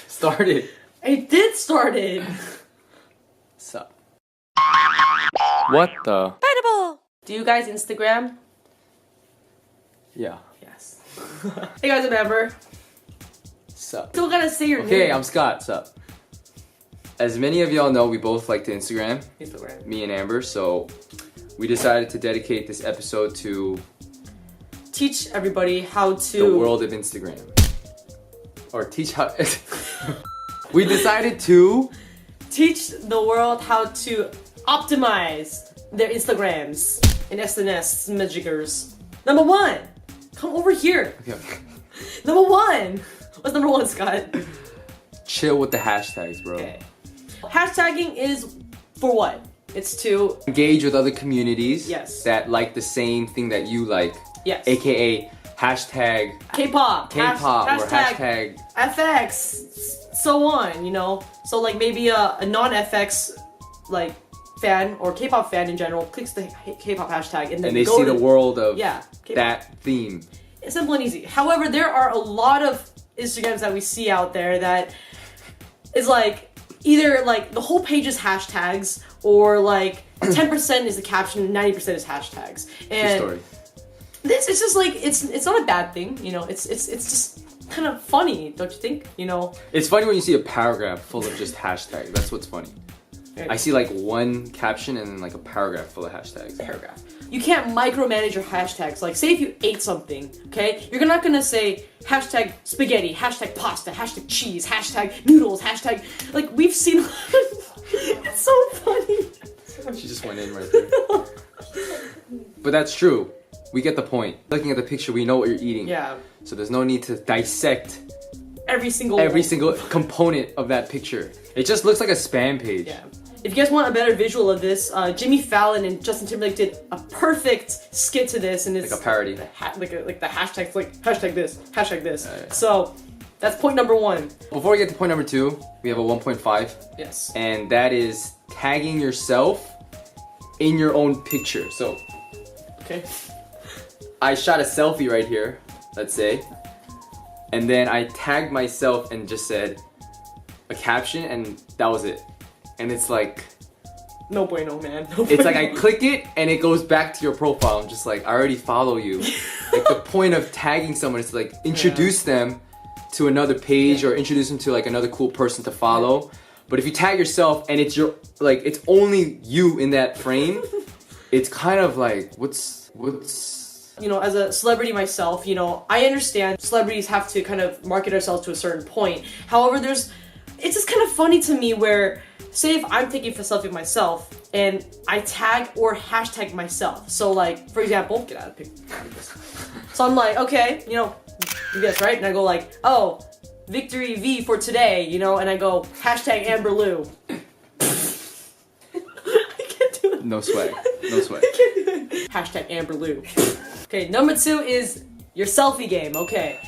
Start it. I did start it. Sup? What the? Do you guys Instagram? Yeah. Yes. Hey guys, I'm Amber. Sup? Still gotta say your name. Okay, I'm Scott. Sup? As many of y'all know, we both like to Instagram. Instagram. Me and Amber, so we decided to dedicate this episode to Teach everybody how to. the world of Instagram. Or teach how. We decided to Teach the world how to optimize their Instagrams and SNS magickers. Number one, come over here. okay, Number one. What's number one, Scott? chill with the hashtags, bro. Okay. Hashtagging is for what? It's to Engage with other communities Yes. that like the same thing that you like, yes. aka hashtag K-pop, K-pop or hashtag FX, so on, you know? So like maybe a non-FX like fan or K-pop fan in general clicks the K-pop hashtag and then and they go see to, the world of yeah, K-pop. that theme. It's simple and easy. However, there are a lot of Instagrams that we see out there that is like either like the whole page is hashtags or like 10% is the caption, 90% is hashtags. True And story. this it's just like it's not a bad thing, you know. It's just kind of funny, don't you think? You know. It's funny when you see a paragraph full of just hashtags. That's what's funny. I see like one caption and then like a paragraph full of hashtags. Paragraph. You can't micromanage your hashtags. Like, say if you ate something, okay? You're not gonna say hashtag spaghetti, hashtag pasta, hashtag cheese, hashtag noodles, hashtag... Like, we've seen... It's so funny. She just went in right there. But that's true. We get the point. Looking at the picture, we know what you're eating. Yeah. So there's no need to dissect Every single component of that picture. It just looks like a spam page. Yeah. If you guys want a better visual of this, Jimmy Fallon and Justin Timberlake did a perfect skit to this, and it's Like a parody. like the hashtags, like hashtag this, hashtag this. Yeah. So that's point number one. Before we get to point number 2, we have a 1.5. Yes. And that is tagging yourself in your own picture. So Okay. I shot a selfie right here, let's say, and then I tagged myself and just said a caption, and that was it. And it's like, No bueno, man. No it's like bueno. I click it and it goes back to your profile. I'm just like, I already follow you. Like the point of tagging someone is to like introduce them to another page or introduce them to like another cool person to follow. But if you tag yourself and it's your, like, it's only you in that frame, it's kind of like, what's You know, as a celebrity myself, you know, I understand celebrities have to kind of market ourselves to a certain point. However, it's just kind of funny to me where, say if I'm taking a selfie of myself and I tag or hashtag myself. So like, for example, get out of picture. So I'm like, okay, you know, you guess, right? And I go like, oh, victory V for today, you know, and I go hashtag Amber Lou. I can't do it. no swag, no swag. I can't do it. Hashtag Amber Lou. Okay, number 2 is your selfie game, okay?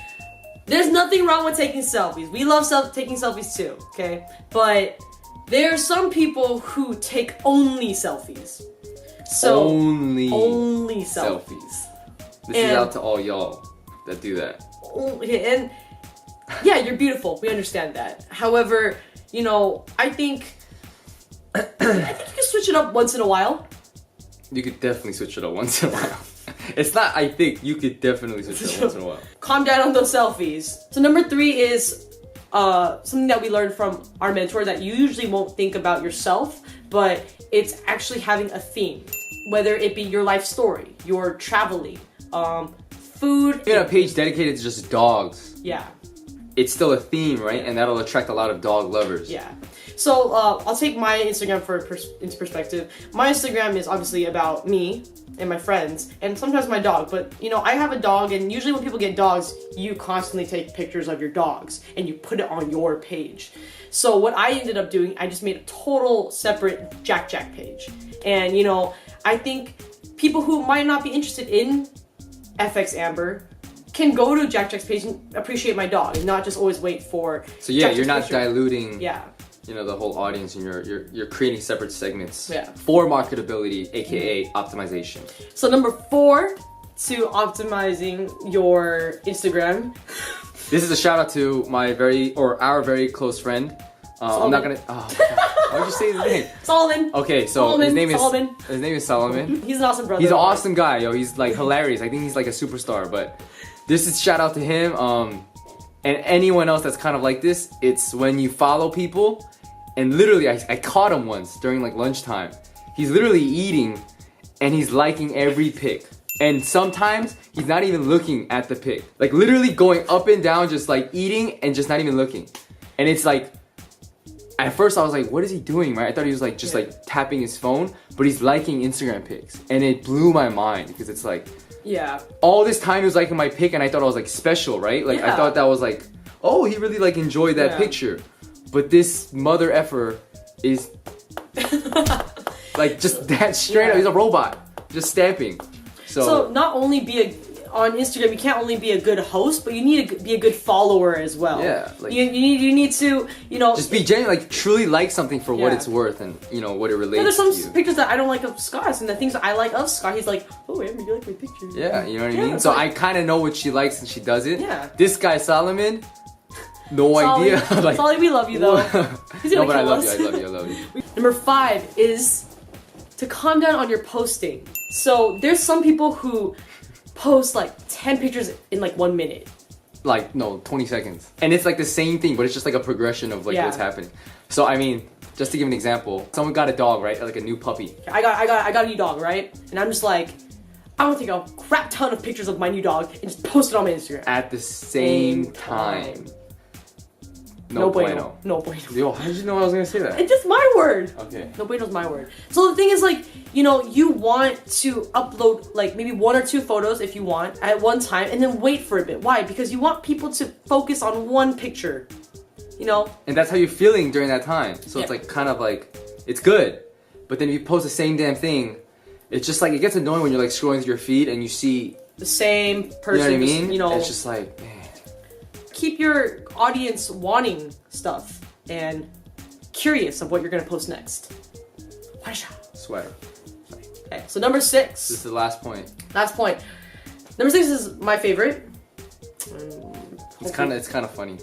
There's nothing wrong with taking selfies. We love taking selfies too, okay? But there are some people who take only selfies. So Only selfies. This is out to all y'all that do that. Okay, and yeah, you're beautiful. We understand that. However, you know, I think you can switch it up once in a while. You could definitely switch it up once in a while. It's not, I think, you could definitely switch it up once in a while. Calm down on those selfies. So number 3 is something that we learned from our mentor that you usually won't think about yourself, but it's actually having a theme. Whether it be your life story, your traveling, food. You got a page dedicated to just dogs. Yeah. It's still a theme, right? And that'll attract a lot of dog lovers. Yeah. So I'll take my Instagram into perspective. My Instagram is obviously about me and my friends, and sometimes my dog. But you know, I have a dog, and usually when people get dogs, you constantly take pictures of your dogs and you put it on your page. So what I ended up doing, I just made a total separate Jack page. And you know, I think people who might not be interested in FX Amber can go to Jack's page and appreciate my dog, and not just always wait for. So yeah, Jack you're not picture. diluting. Yeah. You know, the whole audience, and you're creating separate segments. Yeah. For marketability, aka optimization. So number 4 to optimizing your Instagram This is a shout out to our very close friend. I'm not gonna. Oh, my God. Why would you say his name? Solomon. Okay, so Solomon, his name is Solomon. His name is Solomon. He's an awesome brother. He's an awesome guy, yo. He's like hilarious. I think he's like a superstar. But this is shout out to him. And anyone else that's kind of like this. It's when you follow people, and literally, I caught him once during like lunchtime. He's literally eating, and he's liking every pic. And sometimes he's not even looking at the pic. Like literally going up and down, just like eating and just not even looking. And it's like. At first I was like, what is he doing, right? I thought he was like just like tapping his phone, but he's liking Instagram pics. And it blew my mind because it's like, all this time he was liking my pic and I thought I was like special, right? Like I thought that was like, oh, he really like enjoyed that picture. But this mother effer is like just that straight up, he's a robot, just stamping. So not only on Instagram, you can't only be a good host, but you need to be a good follower as well. Yeah, like you need to, just be genuine, like truly like something for what it's worth and what it relates to. There's some pictures that I don't like of Scott, and the things that I like of Scott, he's like, oh, Amber, you like my picture? Yeah, you know what I mean. So I kind of know what she likes and she does it. Yeah. This guy Solomon, no idea. Like, Solly, we love you though. No, but I love you. I love you. Number 5 is to calm down on your posting. So there's some people who post like 10 pictures in like 1 minute. Like, no, 20 seconds. And it's like the same thing, but it's just like a progression of like what's happening. So I mean, just to give an example, someone got a dog, right? Like a new puppy. I got a new dog, right? And I'm just like, I want to take a crap ton of pictures of my new dog and just post it on my Instagram. At the same time. No bueno. No bueno. Yo, how did you know I was gonna say that? It's just my word. Okay. No bueno's my word. So the thing is, like, you want to upload like maybe 1 or 2 photos if you want at one time, and then wait for a bit. Why? Because you want people to focus on one picture. And that's how you're feeling during that time. So it's like kind of like it's good, but then if you post the same damn thing, it's just like it gets annoying when you're like scrolling through your feed and you see the same person. You know what I mean? It's just like, man. Keep your audience wanting stuff and curious of what you're gonna post next. Swear. Okay, so number 6. This is the last point. Last point. Number 6 is my favorite. It's kind of funny. It's kind of funny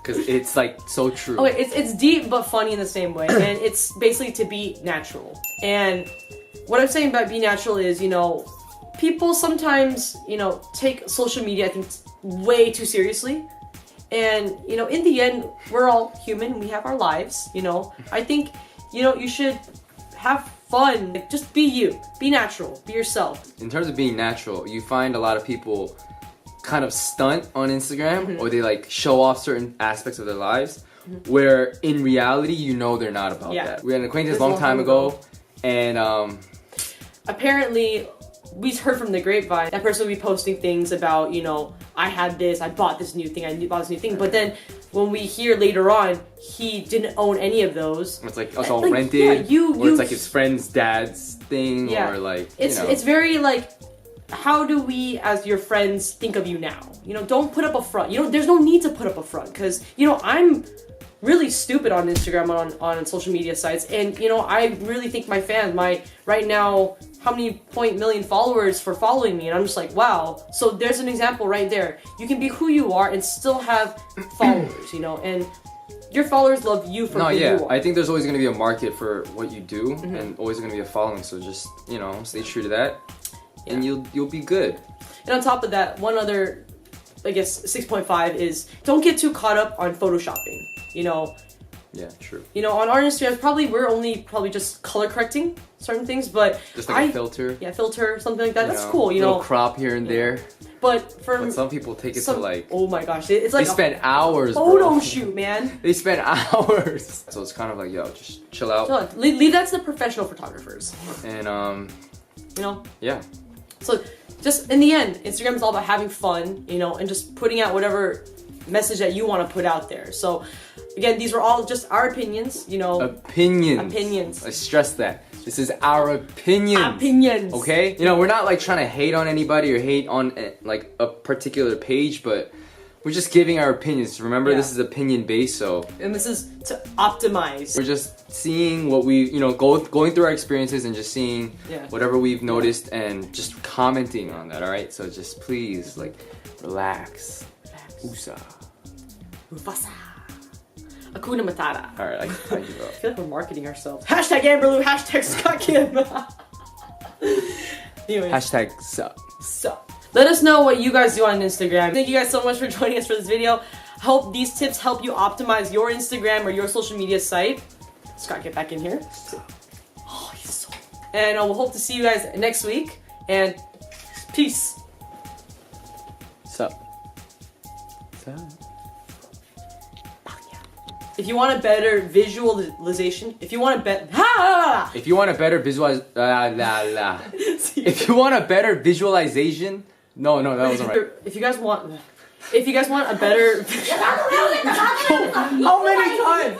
because it's like so true. Okay, it's deep but funny in the same way, and it's basically to be natural. And what I'm saying about be natural is, people sometimes, take social media, I think, way too seriously. And, in the end, we're all human. We have our lives, I think, you should have fun. Like, just be you. Be natural. Be yourself. In terms of being natural, you find a lot of people kind of stunt on Instagram or they like show off certain aspects of their lives where in reality, they're not about that. We had an acquaintance a long time ago and apparently we heard from the grapevine that person would be posting things about, I had this, I bought this new thing, I bought this new thing. But then when we hear later on, he didn't own any of those. It's like it's all rented, or it's like his friend's dad's thing, or like it's very like, how do we as your friends think of you now? Don't put up a front. There's no need to put up a front because I'm really stupid on Instagram on social media sites, and I really think my fans, right now, how many million followers for following me, and I'm just like, wow. So there's an example right there. You can be who you are and still have followers, and your followers love you for who you are. I think there's always going to be a market for what you do, and always going to be a following. So just stay true to that, and you'll be good. And on top of that, one other, I guess 6.5 is don't get too caught up on photoshopping. Yeah, true. On our Instagram, we're only just color correcting certain things, but just like a filter. Yeah, filter, something like that. That's cool, little crop here and there. But some people take it to like, oh my gosh, it's like they spend hours. Photo shoot, man. They spend hours. So it's kind of like, yo, just chill out. Leave that to the professional photographers. And yeah. So just in the end, Instagram is all about having fun, and just putting out whatever message that you want to put out there. So again, these are all just our opinions, Opinions. I stress that. This is our opinions. Opinions. Okay? We're not like trying to hate on anybody or hate on like a particular page, but we're just giving our opinions. Remember, this is opinion based, so. And this is to optimize. We're just seeing what we, going through our experiences and just seeing whatever we've noticed and just commenting on that, alright? So just please, like, relax. Usa. Mufasa. Akuna Matata. Alright, I give up. I feel like we're marketing ourselves. Hashtag Amberlou, hashtag Scott Kim. Anyways. Hashtag sup. So, let us know what you guys do on Instagram. Thank you guys so much for joining us for this video. Hope these tips help you optimize your Instagram or your social media site. Scott, get back in here. Oh, he's so... And we'll hope to see you guys next week. And peace. Sup. Sup. If you want a better visualization, if you want a better... If you want a better If you want a better visualization... No, that wasn't right. If you guys want a better... How many times?